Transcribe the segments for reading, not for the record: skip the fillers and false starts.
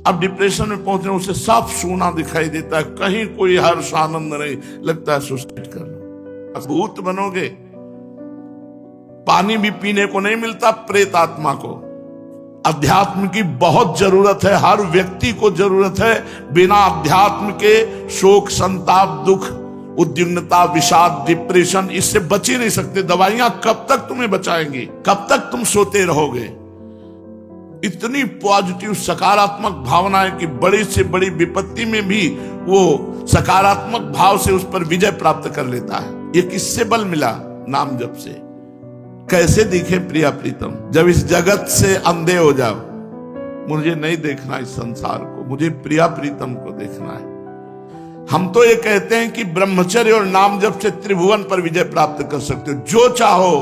अब डिप्रेशन में पहुंचे, उसे सब सूना दिखाई देता है, कहीं कोई हर्ष आनंद नहीं, लगता है सुसाइड कर लो। भूत बनोगे, पानी भी पीने को नहीं मिलता प्रेत आत्मा को। अध्यात्म की बहुत जरूरत है, हर व्यक्ति को जरूरत है। बिना अध्यात्म के शोक, संताप, दुख, उद्विग्नता, विषाद, डिप्रेशन, इससे बच ही नहीं सकते। दवाइयां कब तक तुम्हें बचाएंगी? कब तक तुम सोते रहोगे? इतनी पॉजिटिव सकारात्मक भावना है कि बड़ी से बड़ी विपत्ति में भी वो सकारात्मक भाव से उस पर विजय प्राप्त कर लेता है। ये किससे बल मिला? नाम जप से। कैसे दिखे प्रिया प्रीतम? जब इस जगत से अंधे हो जाओ, मुझे नहीं देखना इस संसार को, मुझे प्रिया प्रीतम को देखना है। हम तो ये कहते हैं कि ब्रह्मचर्य और नाम जप से त्रिभुवन पर विजय प्राप्त कर सकते हो। जो चाहो,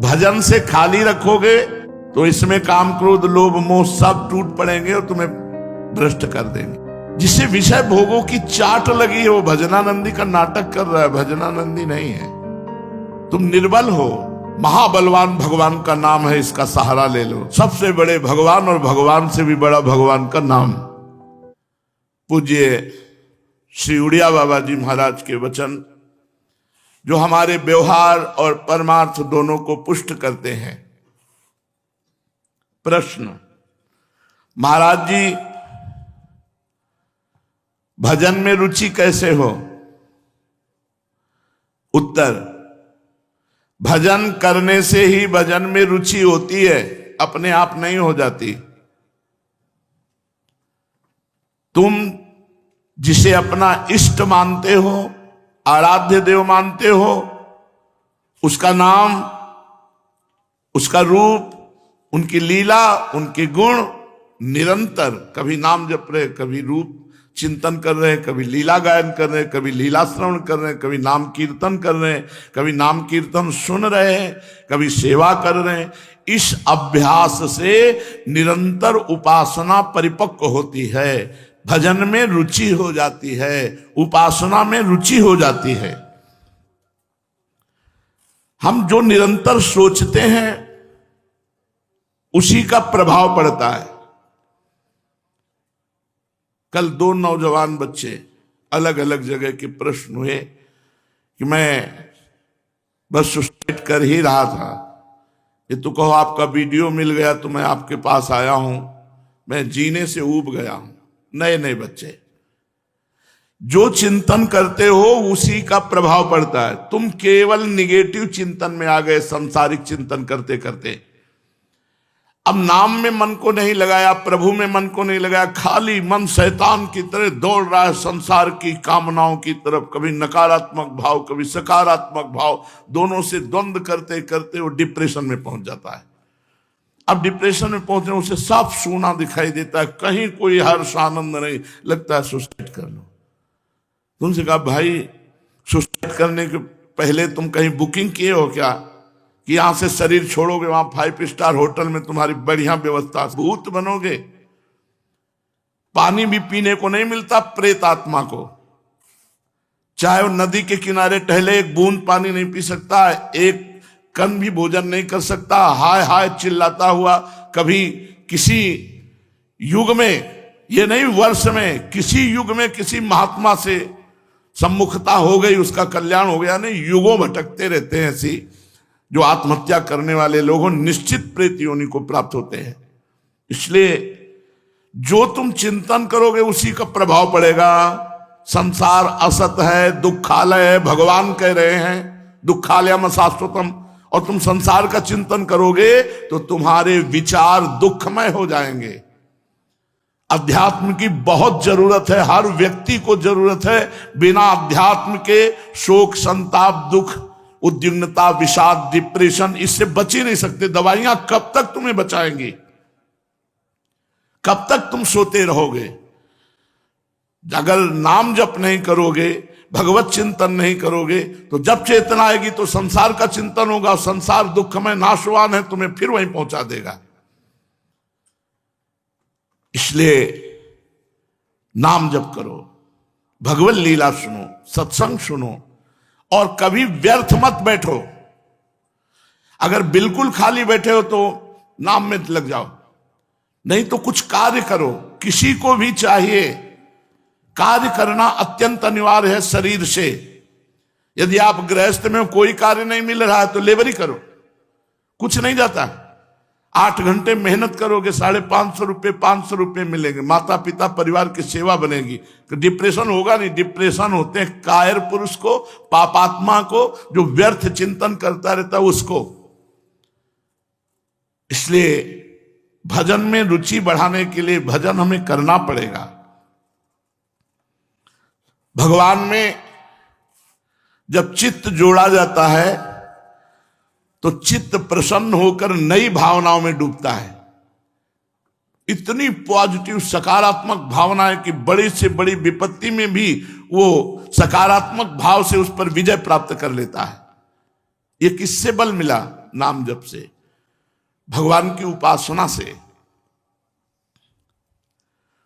भजन से खाली रखोगे तो इसमें काम, क्रोध, लोभ, मोह सब टूट पड़ेंगे और तुम्हें भ्रष्ट कर देंगे। जिसे विषय भोगों की चाट लगी है वो भजनानंदी का नाटक कर रहा है, भजनानंदी नहीं है। तुम निर्बल हो, महाबलवान भगवान का नाम है, इसका सहारा ले लो। सबसे बड़े भगवान और भगवान से भी बड़ा भगवान का नाम। पूज्य श्री उड़िया बाबा जी महाराज के वचन जो हमारे व्यवहार और परमार्थ दोनों को पुष्ट करते हैं। प्रश्न: महाराज जी, भजन में रुचि कैसे हो? उत्तर: भजन करने से ही भजन में रुचि होती है, अपने आप नहीं हो जाती। तुम जिसे अपना इष्ट मानते हो, आराध्य देव मानते हो, उसका नाम, उसका रूप, उनकी लीला, उनके गुण निरंतर, कभी नाम जप रहे, कभी रूप चिंतन कर रहे हैं, कभी लीला गायन कर रहे हैं, कभी लीला श्रवण कर रहे हैं, कभी नाम कीर्तन कर रहे हैं, कभी नाम कीर्तन सुन रहे हैं, कभी सेवा कर रहे हैं। इस अभ्यास से निरंतर उपासना परिपक्व होती है, भजन में रुचि हो जाती है, उपासना में रुचि हो जाती है। हम जो निरंतर सोचते हैं उसी का प्रभाव पड़ता है। कल 2 नौजवान बच्चे अलग अलग जगह के प्रश्न हुए कि मैं बस सुसाइड कर ही रहा था, ये तो कहो आपका वीडियो मिल गया तो मैं आपके पास आया हूं, मैं जीने से ऊब गया हूं। नए नए बच्चे, जो चिंतन करते हो उसी का प्रभाव पड़ता है। तुम केवल निगेटिव चिंतन में आ गए, सांसारिक चिंतन करते करते। अब नाम में मन को नहीं लगाया, प्रभु में मन को नहीं लगाया, खाली मन शैतान की तरह दौड़ रहा है संसार की कामनाओं की तरफ। कभी नकारात्मक भाव, कभी सकारात्मक भाव, दोनों से द्वंद्व करते करते वो डिप्रेशन में पहुंच जाता है। अब डिप्रेशन में पहुंचे, उसे सब सूना दिखाई देता है, कहीं कोई हर्ष आनंद नहीं, लगता है सुसाइड कर लो। तुमसे कहा भाई सुसाइड करने के पहले तुम कहीं बुकिंग किए हो क्या कि यहां से शरीर छोड़ोगे, वहां 5 स्टार होटल में तुम्हारी बढ़िया व्यवस्था? भूत बनोगे, पानी भी पीने को नहीं मिलता प्रेत आत्मा को। चाहे वो नदी के किनारे टहले, एक बूंद पानी नहीं पी सकता, एक कण भी भोजन नहीं कर सकता, हाय हाय चिल्लाता हुआ। कभी किसी युग में, ये नहीं वर्ष में, किसी युग में किसी महात्मा से सम्मुखता हो गई, उसका कल्याण हो गया। नहीं, युगों भटकते रहते हैं ऐसी जो आत्महत्या करने वाले लोगों, निश्चित प्रेत योनि को प्राप्त होते हैं। इसलिए जो तुम चिंतन करोगे उसी का प्रभाव पड़ेगा। संसार असत है, दुखालय है, भगवान कह रहे हैं दुखालयम शाश्वतम। और तुम संसार का चिंतन करोगे तो तुम्हारे विचार दुखमय हो जाएंगे। अध्यात्म की बहुत जरूरत है, हर व्यक्ति को जरूरत है। बिना अध्यात्म के शोक, संताप, दुख, उद्विग्नता, विषाद, डिप्रेशन, इससे बच ही नहीं सकते। दवाइयां कब तक तुम्हें बचाएंगी? कब तक तुम सोते रहोगे? अगर नाम जप नहीं करोगे, भगवत चिंतन नहीं करोगे, तो जब चेतना आएगी तो संसार का चिंतन होगा। संसार दुखमय नाशवान है, तुम्हें फिर वहीं पहुंचा देगा। इसलिए नाम जप करो, भगवत लीला सुनो, सत्संग सुनो, और कभी व्यर्थ मत बैठो। अगर बिल्कुल खाली बैठे हो तो नाम में लग जाओ। नहीं तो कुछ कार्य करो। किसी को भी चाहिए, कार्य करना अत्यंत अनिवार्य है शरीर से। यदि आप गृहस्थ में कोई कार्य नहीं मिल रहा है तो लेबरी करो, कुछ नहीं जाता। 8 घंटे मेहनत करोगे, 550 रुपये 500 रुपये मिलेंगे, माता पिता परिवार की सेवा बनेगी, तो डिप्रेशन होगा नहीं। डिप्रेशन होते हैं कायर पुरुष को, पापात्मा को, जो व्यर्थ चिंतन करता रहता है उसको। इसलिए भजन में रुचि बढ़ाने के लिए भजन हमें करना पड़ेगा। भगवान में जब चित्त जोड़ा जाता है तो चित्त प्रसन्न होकर नई भावनाओं में डूबता है। इतनी पॉजिटिव सकारात्मक भावना है कि बड़ी से बड़ी विपत्ति में भी वो सकारात्मक भाव से उस पर विजय प्राप्त कर लेता है। ये किससे बल मिला? नाम जप से, भगवान की उपासना से।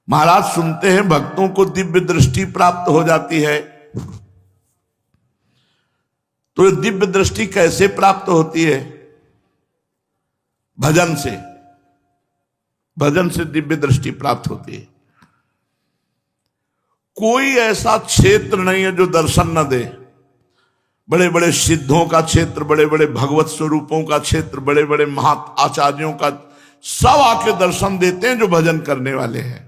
महाराज सुनते हैं भक्तों को दिव्य दृष्टि प्राप्त हो जाती है। तो दिव्य दृष्टि कैसे प्राप्त होती है? भजन से। भजन से दिव्य दृष्टि प्राप्त होती है। कोई ऐसा क्षेत्र नहीं है जो दर्शन न दे। बड़े बड़े सिद्धों का क्षेत्र, बड़े बड़े भगवत स्वरूपों का क्षेत्र, बड़े बड़े महात आचार्यों का, सब आके दर्शन देते हैं जो भजन करने वाले हैं।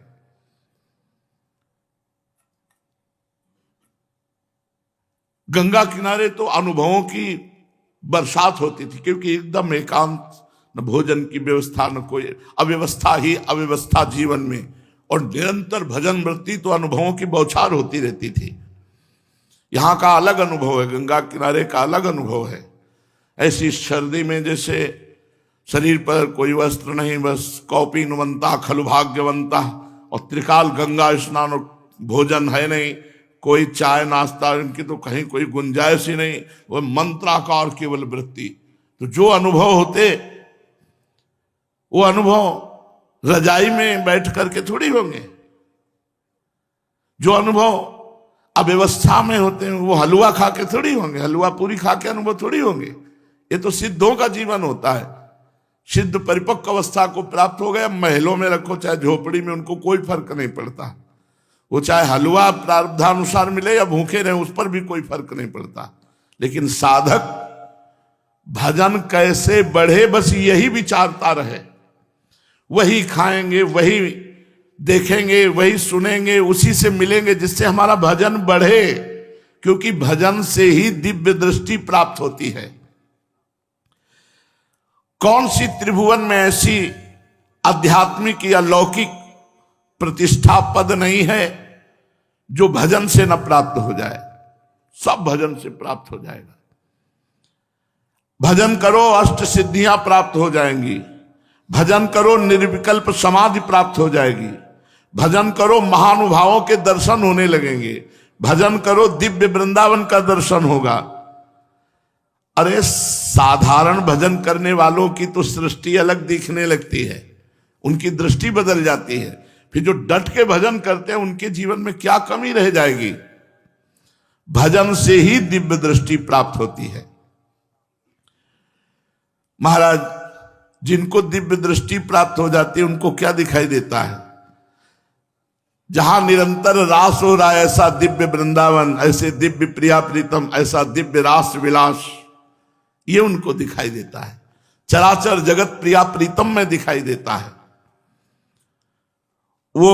गंगा किनारे तो अनुभवों की बरसात होती थी, क्योंकि एकदम एकांत, न भोजन की व्यवस्था, न कोई अव्यवस्था ही अव्यवस्था जीवन में, और निरंतर भजन वृत्ति, तो अनुभवों की बौछार होती रहती थी। यहाँ का अलग अनुभव है, गंगा किनारे का अलग अनुभव है। ऐसी सर्दी में जैसे शरीर पर कोई वस्त्र नहीं, बस कौपीनवंता खलु भाग्यवंता, और त्रिकाल गंगा स्नान, और भोजन है नहीं, कोई चाय नाश्ता, इनकी तो कहीं कोई गुंजाइश ही नहीं, वह मंत्राकार केवल वृत्ति। तो जो अनुभव होते, वो अनुभव रजाई में बैठ करके थोड़ी होंगे। जो अनुभव अव्यवस्था में होते हैं वो हलवा खा के थोड़ी होंगे, हलवा पूरी खा के अनुभव थोड़ी होंगे। ये तो सिद्धों का जीवन होता है। सिद्ध परिपक्व अवस्था को प्राप्त हो गए, महलों में रखो चाहे झोपड़ी में, उनको कोई फर्क नहीं पड़ता। वो चाहे हलवा प्रारब्धानुसार मिले या भूखे रहे, उस पर भी कोई फर्क नहीं पड़ता। लेकिन साधक भजन कैसे बढ़े, बस यही विचारता रहे। वही खाएंगे, वही देखेंगे, वही सुनेंगे, उसी से मिलेंगे जिससे हमारा भजन बढ़े, क्योंकि भजन से ही दिव्य दृष्टि प्राप्त होती है। कौन सी त्रिभुवन में ऐसी आध्यात्मिक या लौकिक प्रतिष्ठा पद नहीं है जो भजन से न प्राप्त हो जाए? सब भजन से प्राप्त हो जाएगा। भजन करो, अष्ट सिद्धियां प्राप्त हो जाएंगी। भजन करो, निर्विकल्प समाधि प्राप्त हो जाएगी। भजन करो, महानुभावों के दर्शन होने लगेंगे। भजन करो, दिव्य वृंदावन का दर्शन होगा। अरे साधारण भजन करने वालों की तो सृष्टि अलग दिखने लगती है, उनकी दृष्टि बदल जाती है। फिर जो डट के भजन करते हैं उनके जीवन में क्या कमी रह जाएगी? भजन से ही दिव्य दृष्टि प्राप्त होती है। महाराज, जिनको दिव्य दृष्टि प्राप्त हो जाती है उनको क्या दिखाई देता है? जहां निरंतर रास हो रहा है, ऐसा दिव्य वृंदावन, ऐसे दिव्य प्रिया प्रीतम, ऐसा दिव्य रास विलास, ये उनको दिखाई देता है। चराचर जगत प्रिया प्रीतम में दिखाई देता है। वो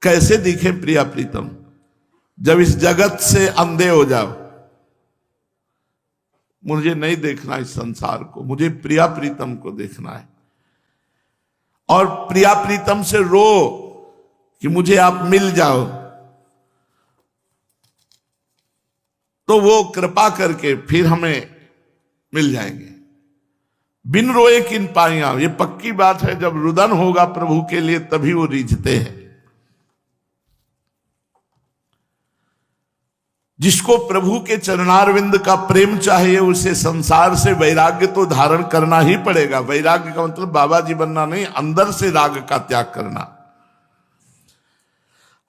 कैसे दिखे प्रिया प्रीतम? जब इस जगत से अंधे हो जाओ, मुझे नहीं देखना इस संसार को, मुझे प्रिया प्रीतम को देखना है। और प्रिया प्रीतम से रो कि मुझे आप मिल जाओ, तो वो कृपा करके फिर हमें मिल जाएंगे। बिन रोए किन पाइया, ये पक्की बात है। जब रुदन होगा प्रभु के लिए तभी वो रीझते हैं। जिसको प्रभु के चरणारविंद का प्रेम चाहिए, उसे संसार से वैराग्य तो धारण करना ही पड़ेगा। वैराग्य का मतलब बाबा जी बनना नहीं, अंदर से राग का त्याग करना।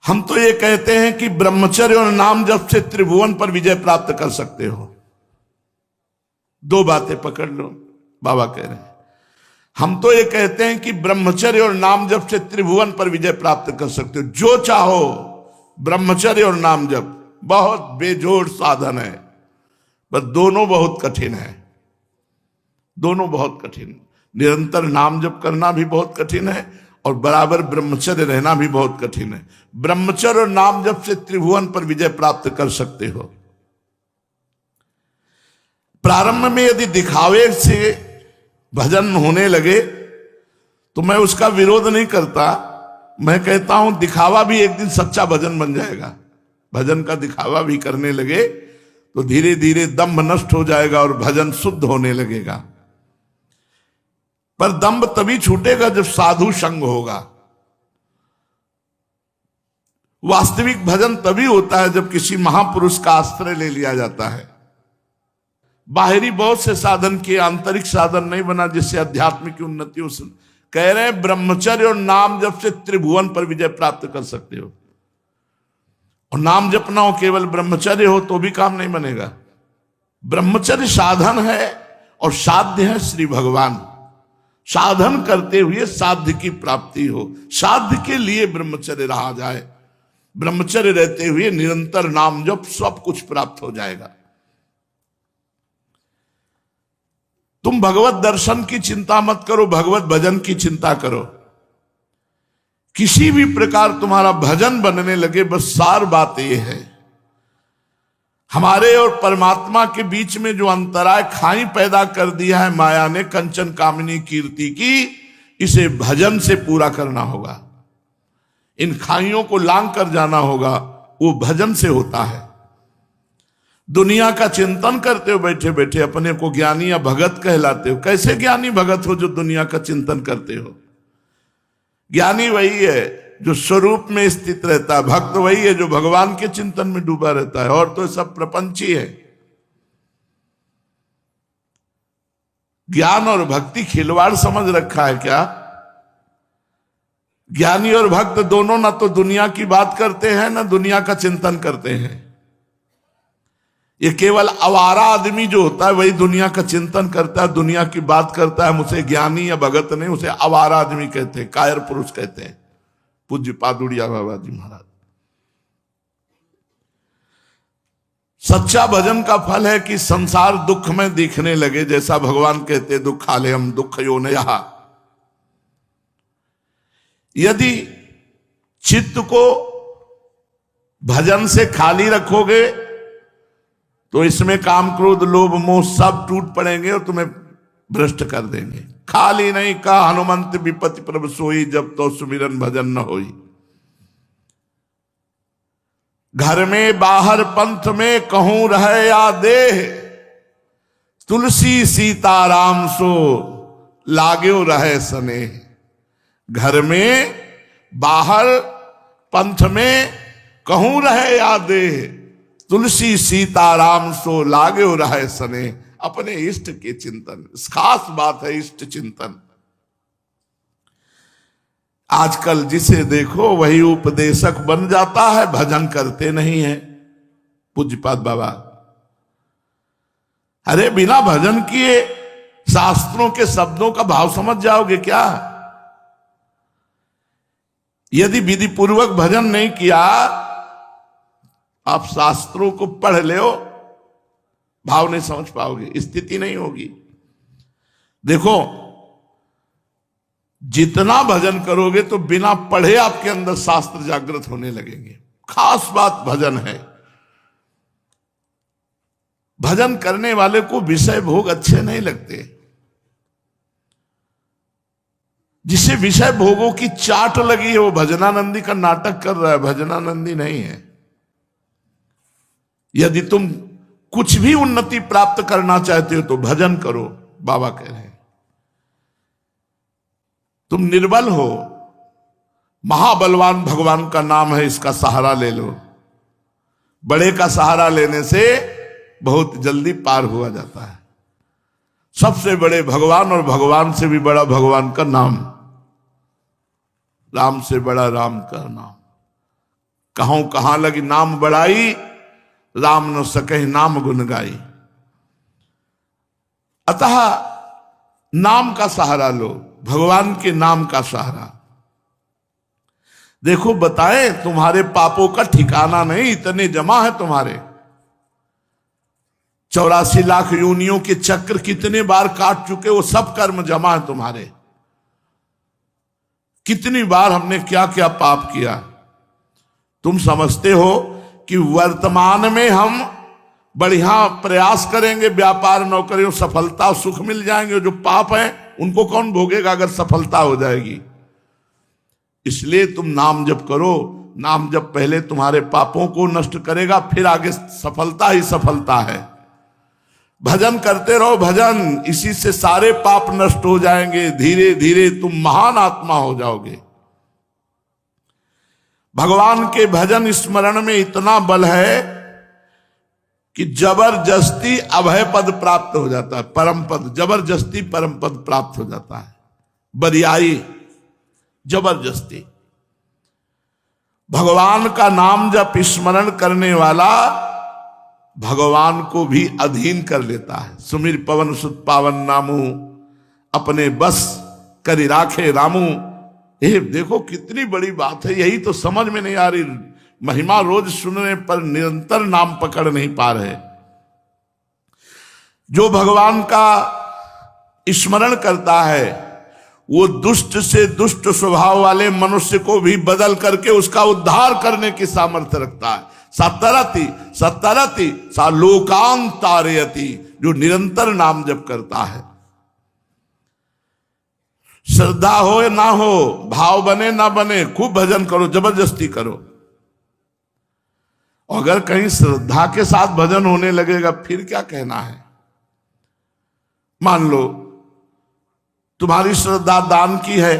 हम तो ये कहते हैं कि ब्रह्मचर्य और नाम जप से त्रिभुवन पर विजय प्राप्त कर सकते हो। 2 बातें पकड़ लो, बाबा कह रहे हैं। हम तो ये कहते हैं कि ब्रह्मचर्य और नाम जप से त्रिभुवन पर विजय प्राप्त कर सकते हो। जो चाहो, ब्रह्मचर्य और नाम जप बहुत बेजोड़ साधन है, बस दोनों बहुत कठिन है, दोनों बहुत कठिन। निरंतर नाम जप करना भी बहुत कठिन है और बराबर ब्रह्मचर्य रहना भी बहुत कठिन है। ब्रह्मचर्य और नाम जप से त्रिभुवन पर विजय प्राप्त कर सकते हो। प्रारंभ में यदि दिखावे से भजन होने लगे तो मैं उसका विरोध नहीं करता। मैं कहता हूं दिखावा भी एक दिन सच्चा भजन बन जाएगा। भजन का दिखावा भी करने लगे तो धीरे धीरे दंभ नष्ट हो जाएगा और भजन शुद्ध होने लगेगा। पर दंभ तभी छूटेगा जब साधु संग होगा। वास्तविक भजन तभी होता है जब किसी महापुरुष का आश्रय ले लिया जाता है। बाहरी बहुत से साधन किए, आंतरिक साधन नहीं बना जिससे अध्यात्म की उन्नति हो। कह रहे हैं ब्रह्मचर्य और नाम जप से त्रिभुवन पर विजय प्राप्त कर सकते हो। और नाम जपना हो, केवल ब्रह्मचर्य हो तो भी काम नहीं बनेगा। ब्रह्मचर्य साधन है और साध्य है श्री भगवान। साधन करते हुए साध्य की प्राप्ति हो, साध्य के लिए ब्रह्मचर्य रहा जाए। ब्रह्मचर्य रहते हुए निरंतर नाम जप, सब कुछ प्राप्त हो जाएगा। तुम भगवत दर्शन की चिंता मत करो, भगवत भजन की चिंता करो। किसी भी प्रकार तुम्हारा भजन बनने लगे, बस सार बात यह है, हमारे और परमात्मा के बीच में जो अंतराय खाई पैदा कर दिया है माया ने, कंचन कामिनी कीर्ति की, इसे भजन से पूरा करना होगा। इन खाइयों को लांग कर जाना होगा, वो भजन से होता है। दुनिया का चिंतन करते हो बैठे बैठे, अपने को ज्ञानी या भगत कहलाते हो। कैसे ज्ञानी भगत हो जो दुनिया का चिंतन करते हो? ज्ञानी वही है जो स्वरूप में स्थित रहता है, भक्त वही है जो भगवान के चिंतन में डूबा रहता है। और तो सब प्रपंची है। ज्ञान और भक्ति खिलवाड़ समझ रखा है क्या? ज्ञानी और भक्त दोनों ना तो दुनिया की बात करते हैं ना दुनिया का चिंतन करते हैं। ये केवल आवारा आदमी जो होता है वही दुनिया का चिंतन करता है, दुनिया की बात करता है। उसे ज्ञानी या भगत नहीं, उसे आवारा आदमी कहते हैं, कायर पुरुष कहते हैं। पूज्य पादुड़िया बाबा जी महाराज। सच्चा भजन का फल है कि संसार दुख में दिखने लगे, जैसा भगवान कहते दुखालयम दुख योनयः। यदि चित्त को भजन से खाली रखोगे तो इसमें काम क्रोध लोभ मोह सब टूट पड़ेंगे और तुम्हें भ्रष्ट कर देंगे। खाली नहीं कहा हनुमंत विपत्ति प्रभ सोई, जब तो सुमिरन भजन न होई। घर में बाहर पंथ में कहूं रहे या देह, तुलसी सीताराम सो लाग्यो रहे स्नेह। घर में बाहर पंथ में कहूं रहे या देह, तुलसी सीताराम सो लाग्यो रहे स्नेह। अपने इष्ट के चिंतन, खास बात है इष्ट चिंतन। आजकल जिसे देखो वही उपदेशक बन जाता है, भजन करते नहीं है। पूज्यपाद बाबा, अरे बिना भजन किए शास्त्रों के शब्दों का भाव समझ जाओगे क्या? यदि विधि पूर्वक भजन नहीं किया, आप शास्त्रों को पढ़ लो, भाव नहीं समझ पाओगे, स्थिति नहीं होगी। देखो, जितना भजन करोगे तो बिना पढ़े आपके अंदर शास्त्र जागृत होने लगेंगे। खास बात भजन है। भजन करने वाले को विषय भोग अच्छे नहीं लगते। जिसे विषय भोगों की चाट लगी है वो भजनानंदी का नाटक कर रहा है, भजनानंदी नहीं है। यदि तुम कुछ भी उन्नति प्राप्त करना चाहते हो तो भजन करो, बाबा कह रहे हैं। तुम निर्बल हो, महाबलवान भगवान का नाम है, इसका सहारा ले लो। बड़े का सहारा लेने से बहुत जल्दी पार हुआ जाता है। सबसे बड़े भगवान और भगवान से भी बड़ा भगवान का नाम, राम से बड़ा राम का नाम। कहूं कहां लगी नाम बढ़ाई, राम न सके नाम गुन गाई। अतः नाम का सहारा लो। भगवान के नाम का सहारा। देखो बताएं, तुम्हारे पापों का ठिकाना नहीं, इतने जमा है तुम्हारे। 84 लाख योनियों के चक्र कितने बार काट चुके, वो सब कर्म जमा है तुम्हारे। कितनी बार हमने क्या क्या पाप किया। तुम समझते हो कि वर्तमान में हम बढ़िया प्रयास करेंगे, व्यापार नौकरी और सफलता सुख मिल जाएंगे, जो पाप है उनको कौन भोगेगा अगर सफलता हो जाएगी। इसलिए तुम नाम जप करो। नाम जप पहले तुम्हारे पापों को नष्ट करेगा, फिर आगे सफलता ही सफलता है। भजन करते रहो, भजन, इसी से सारे पाप नष्ट हो जाएंगे। धीरे धीरे तुम महान आत्मा हो जाओगे। भगवान के भजन स्मरण में इतना बल है कि जबरदस्ती अभय पद प्राप्त हो जाता है, परम पद, जबरदस्ती परम पद प्राप्त हो जाता है। बरियाई, जबरदस्ती। भगवान का नाम जब स्मरण करने वाला भगवान को भी अधीन कर लेता है। सुमिर पवन सुत पावन नामू, अपने बस करि राखे रामू। ये देखो कितनी बड़ी बात है, यही तो समझ में नहीं आ रही। महिमा रोज सुनने पर निरंतर नाम पकड़ नहीं पा रहे। जो भगवान का स्मरण करता है वो दुष्ट से दुष्ट स्वभाव वाले मनुष्य को भी बदल करके उसका उद्धार करने की सामर्थ्य रखता है। सतरति सतरति सा लोकान तारयति, जो निरंतर नाम जप करता है। श्रद्धा हो या ना हो, भाव बने ना बने, खूब भजन करो, जबरदस्ती करो। अगर कहीं श्रद्धा के साथ भजन होने लगेगा फिर क्या कहना है। मान लो तुम्हारी श्रद्धा दान की है,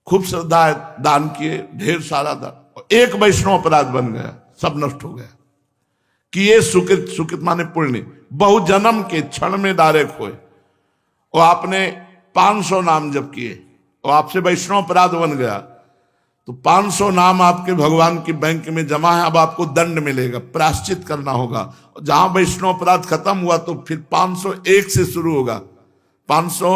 खूब श्रद्धा है, दान किए, ढेर सारा दान, एक वैष्णव अपराध बन गया, सब नष्ट हो गया। कि ये सुकृत, सुकृत माने पुण्य, बहु जन्म के क्षण में डायरेक्ट हुए। और आपने 500 नाम जप किए और आपसे वैष्णव अपराध बन गया, तो 500 नाम आपके भगवान की बैंक में जमा है। अब आपको दंड मिलेगा, प्रायश्चित करना होगा। जहां वैष्णव अपराध खत्म हुआ तो फिर 501 से शुरू होगा। 500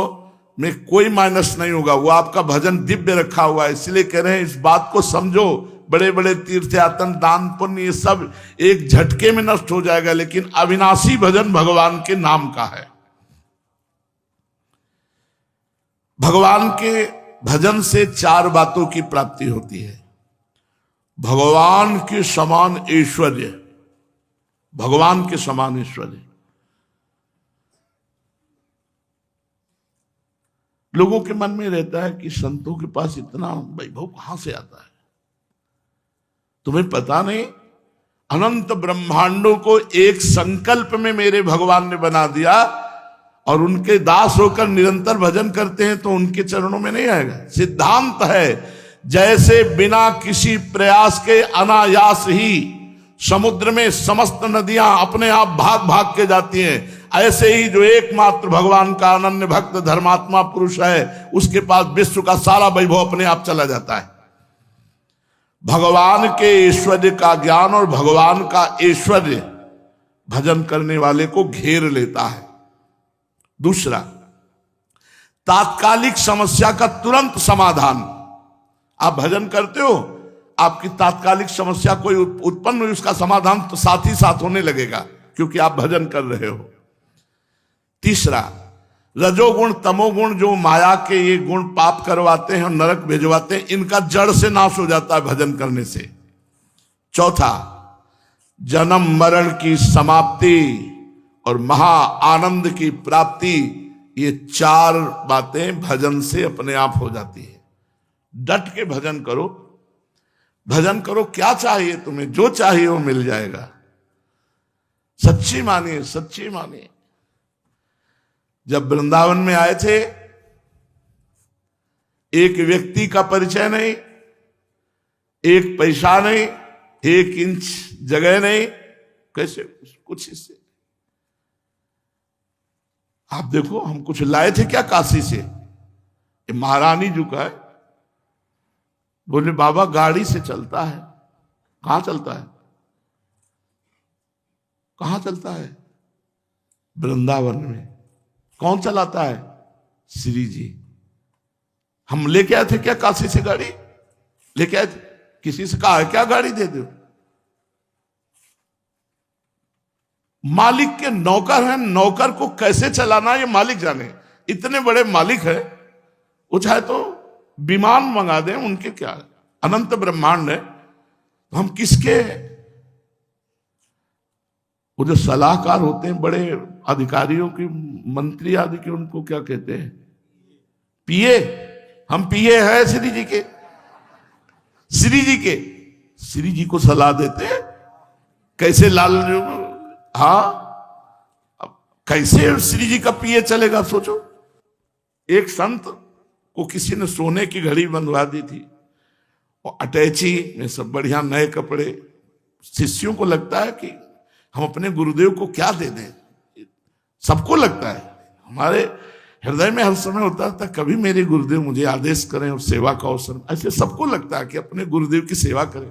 में कोई माइनस नहीं होगा, वो आपका भजन दिव्य रखा हुआ है। इसलिए कह रहे हैं इस बात को समझो। बड़े बड़े तीर्थ यातन, दान पुण्य, ये सब एक झटके में नष्ट हो जाएगा, लेकिन अविनाशी भजन भगवान के नाम का है। भगवान के भजन से 4 बातों की प्राप्ति होती है। भगवान के समान ऐश्वर्य, भगवान के समान ऐश्वर्य। लोगों के मन में रहता है कि संतों के पास इतना वैभव कहां से आता है। तुम्हें पता नहीं, अनंत ब्रह्मांडों को एक संकल्प में मेरे भगवान ने बना दिया, और उनके दास होकर निरंतर भजन करते हैं तो उनके चरणों में नहीं आएगा। सिद्धांत है, जैसे बिना किसी प्रयास के अनायास ही समुद्र में समस्त नदियां अपने आप भाग भाग के जाती हैं, ऐसे ही जो एकमात्र भगवान का अनन्य भक्त धर्मात्मा पुरुष है, उसके पास विश्व का सारा वैभव अपने आप चला जाता है। भगवान के ऐश्वर्य का ज्ञान और भगवान का ऐश्वर्य भजन करने वाले को घेर लेता है। दूसरा, तात्कालिक समस्या का तुरंत समाधान। आप भजन करते हो, आपकी तात्कालिक समस्या कोई उत्पन्न हुई, उसका समाधान तो साथ ही साथ होने लगेगा, क्योंकि आप भजन कर रहे हो। तीसरा, रजोगुण तमोगुण जो माया के ये गुण पाप करवाते हैं और नरक भेजवाते हैं, इनका जड़ से नाश हो जाता है भजन करने से। चौथा, जन्म मरण की समाप्ति और महा आनंद की प्राप्ति, ये 4 बातें भजन से अपने आप हो जाती है। डट के भजन करो, भजन करो। क्या चाहिए तुम्हें, जो चाहिए वो मिल जाएगा। सच्ची मानिए, सच्ची मानिए। जब वृंदावन में आए थे, एक व्यक्ति का परिचय नहीं, एक पैसा नहीं, 1 इंच जगह नहीं, कैसे कुछ इससे। आप देखो, हम कुछ लाए थे क्या काशी से, ये महारानी जी का है। बोले बाबा गाड़ी से चलता है। कहां चलता है, कहां चलता है? वृंदावन में। कौन चलाता है? श्री जी। हम लेके आए थे क्या काशी से गाड़ी? लेके आए थे? किसी से कहा है क्या गाड़ी दे दो? मालिक के नौकर हैं, नौकर को कैसे चलाना ये मालिक जाने। इतने बड़े मालिक है, वो चाहे तो विमान मंगा दें, उनके क्या है? अनंत ब्रह्मांड है, तो हम किसके? वो जो सलाहकार होते हैं बड़े अधिकारियों की, मंत्री आदि के, उनको क्या कहते हैं? पीए। हम पीए हैं श्री जी के, श्री जी के। श्री जी को सलाह देते कैसे लाल? हाँ, अब कैसे श्री जी का पीए चलेगा? सोचो। एक संत को किसी ने सोने की घड़ी बंधवा दी थी और अटैची में सब बढ़िया नए कपड़े। शिष्यों को लगता है कि हम अपने गुरुदेव को क्या दे दें। सबको लगता है, हमारे हृदय में हर समय होता था कभी मेरे गुरुदेव मुझे आदेश करें और सेवा का अवसर। ऐसे सबको लगता है कि अपने गुरुदेव की सेवा करें।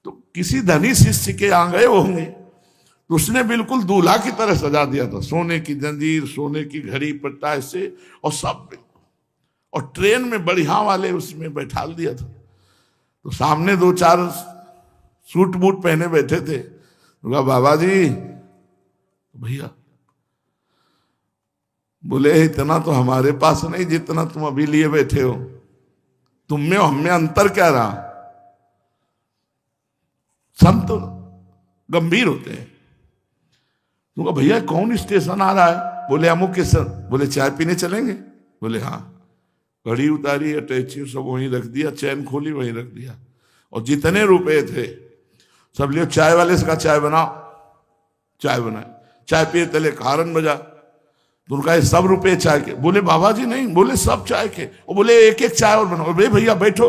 तो किसी धनी शिष्य के यहाँ गए होंगे, तो उसने बिल्कुल दूल्हा की तरह सजा दिया था, सोने की जंजीर, सोने की घड़ी, पट्टा ऐसे और सब, और ट्रेन में बढ़िया वाले उसमें बैठा दिया था। तो सामने दो चार सूट बूट पहने बैठे थे। बोला बाबा जी, भैया बोले इतना तो हमारे पास नहीं जितना तुम अभी लिए बैठे हो, तुम में और हम में अंतर क्या रहा? संत तो गंभीर होते हैं। तुमको भैया कौन स्टेशन आ रहा है? बोले अमुक स्टेशन। बोले चाय पीने चलेंगे? बोले हाँ। घड़ी उतारी, अटैची सब वहीं रख दिया, चैन खोली वहीं रख दिया, और जितने रुपए थे सब लियो। चाय वाले से कहा चाय बनाओ, चाय बनाए। चाय पिए तले हारन बजा। तो उनका सब रुपए चाय के। बोले बाबा जी नहीं, बोले सब चाय के। और बोले एक एक चाय और बनाओ। बोले भैया बैठो,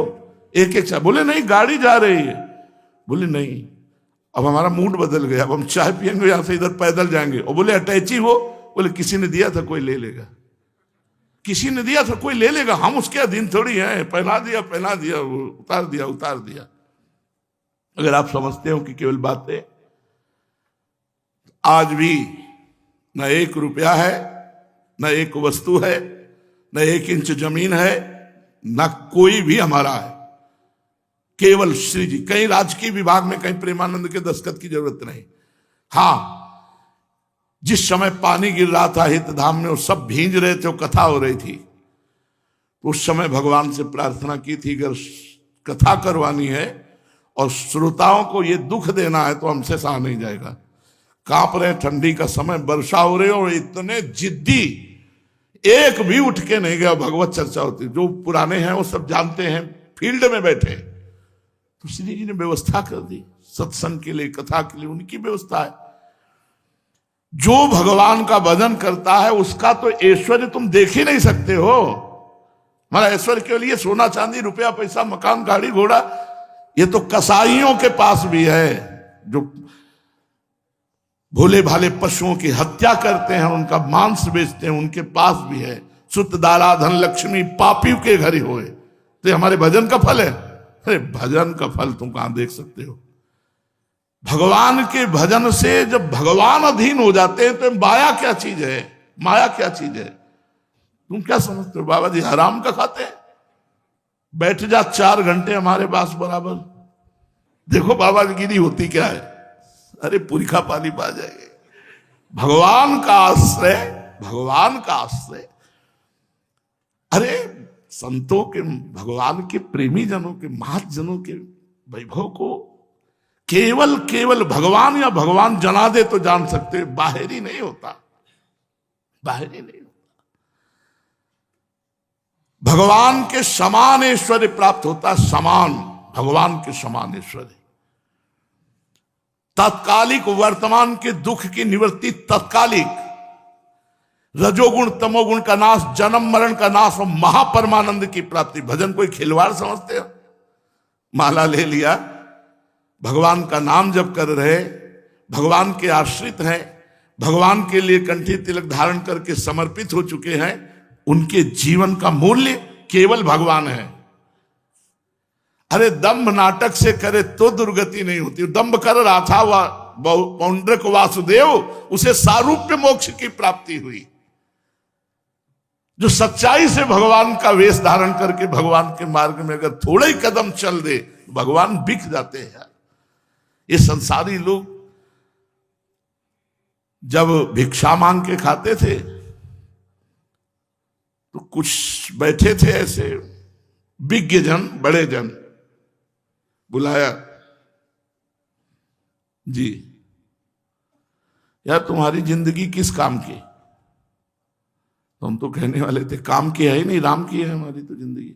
एक एक चाय। बोले नहीं गाड़ी जा रही है। बोले नहीं, अब हमारा मूड बदल गया, अब हम चाय पियेंगे यहां से इधर पैदल जाएंगे। और बोले अटैची हो? बोले किसी ने दिया था, कोई ले लेगा। किसी ने दिया था, कोई ले लेगा, हम उसके अधीन थोड़ी हैं। पहना दिया, पहना दिया, उतार दिया, उतार दिया। अगर आप समझते हो कि केवल बातें, आज भी न एक रुपया है, न एक वस्तु है, न एक इंच जमीन है, न कोई भी हमारा है। केवल श्री जी। कहीं राजकीय विभाग में, कहीं प्रेमानंद के दस्तखत की जरूरत नहीं। हां, जिस समय पानी गिर रहा था हितधाम में, वो सब भींज रहे थे, वो कथा हो रही थी, उस समय भगवान से प्रार्थना की थी अगर कथा करवानी है और श्रोताओं को ये दुख देना है तो हमसे सहा नहीं जाएगा। कांप रहे, ठंडी का समय, वर्षा हो रही, और इतने जिद्दी, एक भी उठ के नहीं गया। भगवत चर्चा होती, जो पुराने हैं वो सब जानते हैं, फील्ड में बैठे। तो श्री जी ने व्यवस्था कर दी सत्संग के लिए, कथा के लिए, उनकी व्यवस्था है। जो भगवान का भजन करता है उसका तो ऐश्वर्य तुम देख ही नहीं सकते हो। हमारा ऐश्वर्य के लिए सोना चांदी, रुपया पैसा, मकान, गाड़ी घोड़ा, ये तो कसाईयों के पास भी है, जो भोले भाले पशुओं की हत्या करते हैं, उनका मांस बेचते हैं, उनके पास भी है। सुत दारा धन लक्ष्मी पापियों के घर ही होए। तो हमारे भजन का फल है। अरे भजन का फल तुम कहां देख सकते हो? भगवान के भजन से जब भगवान अधीन हो जाते हैं तो माया क्या चीज है? माया क्या चीज है? तुम क्या समझते हो? बाबा जी हराम का खाते हैं? बैठ जा 4 घंटे हमारे पास बराबर, देखो बाबा की गिरी होती क्या है। अरे पुरखा पानी पा जाएंगे। भगवान का आश्रय, भगवान का आश्रय। अरे संतों के, भगवान के प्रेमी जनों के, महत जनों के वैभव को केवल केवल भगवान या भगवान जना दे तो जान सकते, बाहर ही नहीं होता, बाहर ही नहीं होता। भगवान के समान ऐश्वर्य प्राप्त होता, समान, भगवान के समान ऐश्वर्य। तात्कालिक वर्तमान के दुख की निवृत्ति तत्कालिक, रजोगुण तमोगुण का नाश, जन्म मरण का नाश और महापरमानंद की प्राप्ति। भजन कोई खिलवाड़ समझते हो? माला ले लिया, भगवान का नाम जप कर रहे, भगवान के आश्रित हैं, भगवान के लिए कंठी तिलक धारण करके समर्पित हो चुके हैं, उनके जीवन का मूल्य केवल भगवान है। अरे दंभ नाटक से करे तो दुर्गति नहीं होती। दंभ कर रहा था वह पौंड्रक वासुदेव, उसे सारूप्य मोक्ष की प्राप्ति हुई। जो सच्चाई से भगवान का वेश धारण करके भगवान के मार्ग में अगर थोड़े ही कदम चल दे, भगवान बिक जाते हैं। ये संसारी लोग जब भिक्षा मांग के खाते थे तो कुछ बैठे थे ऐसे विज्ञ जन, बड़े जन, बुलाया, जी यार तुम्हारी जिंदगी किस काम की? तो हम तो कहने वाले थे काम की है ही नहीं, राम की है हमारी तो जिंदगी।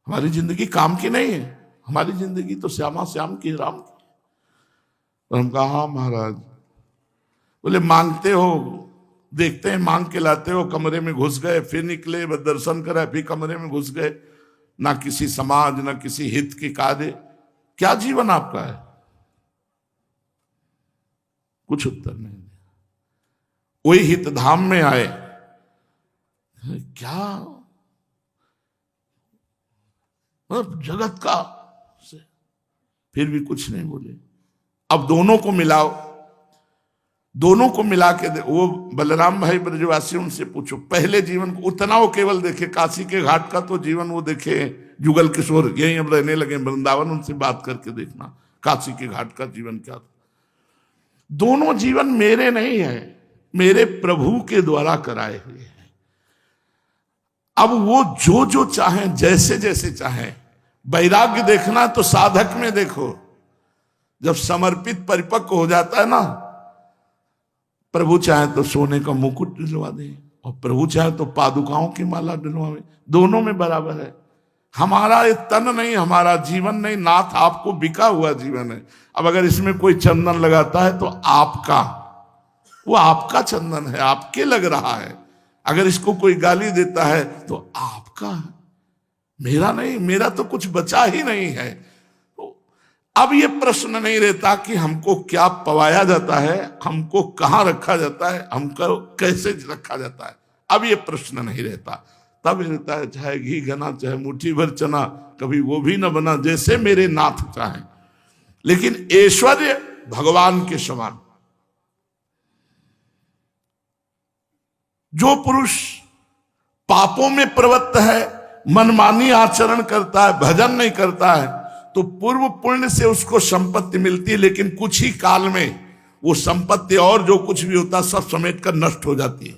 हमारी जिंदगी काम की नहीं है, हमारी जिंदगी तो श्यामा श्याम की, राम की। और हम कहा हाँ महाराज। बोले मांगते हो, देखते हैं मांग के लाते हो, कमरे में घुस गए, फिर निकले, दर्शन करे, फिर कमरे में घुस गए, ना किसी समाज ना किसी हित की कार्य, क्या जीवन आपका है? कुछ उत्तर नहीं दिया। वही हित धाम में आए, क्या जगत का से, फिर भी कुछ नहीं बोले। अब दोनों को मिलाओ, दोनों को मिला के वो बलराम भाई ब्रजवासी, उनसे पूछो पहले जीवन को, उतना वो केवल देखे काशी के घाट का तो जीवन वो देखे, जुगल किशोर यहीं अब रहने लगे वृंदावन, उनसे बात करके देखना काशी के घाट का जीवन क्या था। दोनों जीवन मेरे नहीं है, मेरे प्रभु के द्वारा कराए हुए हैं। अब वो जो जो चाहें, जैसे जैसे चाहें। वैराग्य देखना तो साधक में देखो, जब समर्पित परिपक्व हो जाता है ना, प्रभु चाहे तो सोने का मुकुट दिलवा दे और प्रभु चाहे तो पादुकाओं की माला दिलवावे, दोनों में बराबर है। हमारा ये तन नहीं, हमारा जीवन नहीं, नाथ आपको बिका हुआ जीवन है। अब अगर इसमें कोई चंदन लगाता है तो आपका, वो आपका चंदन है, आपके लग रहा है। अगर इसको कोई गाली देता है तो आपका है, मेरा नहीं, मेरा तो कुछ बचा ही नहीं है। अब ये प्रश्न नहीं रहता कि हमको क्या पवाया जाता है, हमको कहाँ रखा जाता है, हमको कैसे रखा जाता है, अब ये प्रश्न नहीं रहता। तब रहता है चाहे घी घना चाहे मुट्ठी भर चना, कभी वो भी न बना जैसे मेरे नाथ चाहे। लेकिन ऐश्वर्य भगवान के समान। जो पुरुष पापों में प्रवृत्त है, मनमानी आचरण करता है, भजन नहीं करता है, तो पूर्व पुण्य से उसको संपत्ति मिलती है, लेकिन कुछ ही काल में वो संपत्ति और जो कुछ भी होता सब समेट कर नष्ट हो जाती है।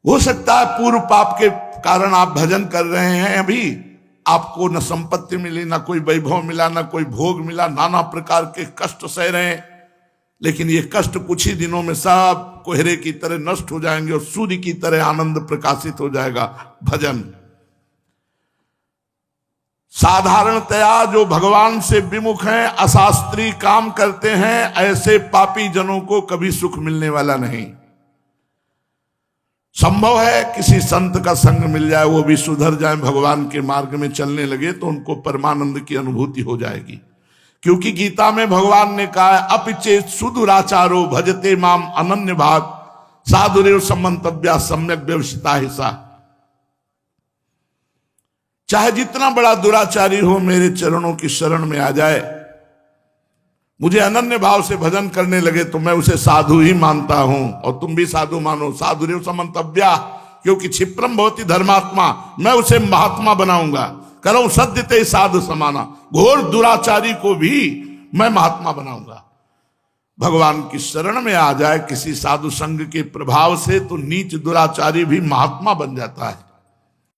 हो सकता है पूर्व पाप के कारण आप भजन कर रहे हैं, अभी आपको न संपत्ति मिली, ना कोई वैभव मिला, ना कोई भोग मिला, नाना प्रकार के कष्ट सह रहे हैं, लेकिन ये कष्ट कुछ ही दिनों में सब कोहरे की तरह नष्ट हो जाएंगे और सूर्य की तरह आनंद प्रकाशित हो जाएगा। भजन साधारणतया जो भगवान से विमुख हैं, अशास्त्रीय काम करते हैं, ऐसे पापी जनों को कभी सुख मिलने वाला नहीं। संभव है किसी संत का संग मिल जाए, वो भी सुधर जाए, भगवान के मार्ग में चलने लगे तो उनको परमानंद की अनुभूति हो जाएगी। क्योंकि गीता में भगवान ने कहा है अपिचेत सुदुराचारो भजते माम अनन्य भाग साधुरेव समंतव्या सम्यक व्यवसिता हिस्सा। चाहे जितना बड़ा दुराचारी हो, मेरे चरणों की शरण में आ जाए, मुझे अनन्य भाव से भजन करने लगे तो मैं उसे साधु ही मानता हूं। और तुम भी साधु मानो, साधुरेव समंतव्या, क्योंकि क्षिप्रम भवति धर्मात्मा, मैं उसे महात्मा बनाऊंगा। करो सद्यते साधु समाना, घोर दुराचारी को भी मैं महात्मा बनाऊंगा। भगवान की शरण में आ जाए किसी साधु संग के प्रभाव से, तो नीच दुराचारी भी महात्मा बन जाता है।